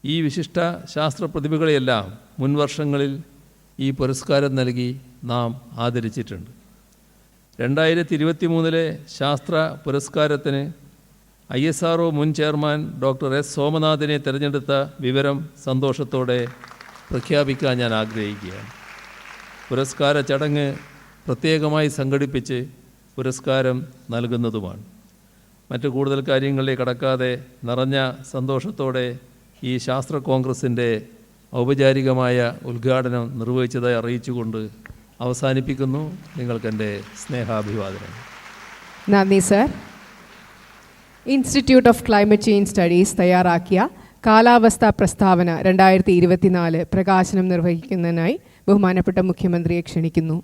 ഈ വിശിഷ്ട ശാസ്ത്ര പ്രതിഭകളെയെല്ലാം മുൻവർഷങ്ങളിൽ ഈ പുരസ്കാരം നൽകി നാം ആദരിച്ചിട്ടുണ്ട്. 2023 ശാസ്ത്ര പുരസ്കാരത്തിന് ISRO മുൻ ചെയർമാൻ ഡോക്ടർ S സോമനാഥിനെ തിരഞ്ഞെടുത്ത വിവരം സന്തോഷത്തോടെ പ്രഖ്യാപിക്കാൻ ഞാൻ ആഗ്രഹിക്കുകയാണ്. പുരസ്കാര ചടങ്ങ് പ്രത്യേകമായി സംഘടിപ്പിച്ച് പുരസ്കാരം നൽകുന്നതുമാണ്. മറ്റു കൂടുതൽ കാര്യങ്ങളിലേക്ക് കടക്കാതെ നിറഞ്ഞ സന്തോഷത്തോടെ ഈ ശാസ്ത്ര കോൺഗ്രസിൻ്റെ ഔപചാരികമായ ഉദ്ഘാടനം നിർവഹിച്ചതായി അറിയിച്ചുകൊണ്ട് അവസാനിപ്പിക്കുന്നു. നിങ്ങൾക്കെൻ്റെ സ്നേഹാഭിവാദനം. നന്ദി sir. Institute of climate change studies തയ്യാറാക്കിയ കാലാവസ്ഥാ പ്രസ്താവന 2024 പ്രകാശനം നിർവഹിക്കുന്നതിനായി ബഹുമാനപ്പെട്ട മുഖ്യമന്ത്രിയെ ക്ഷണിക്കുന്നു.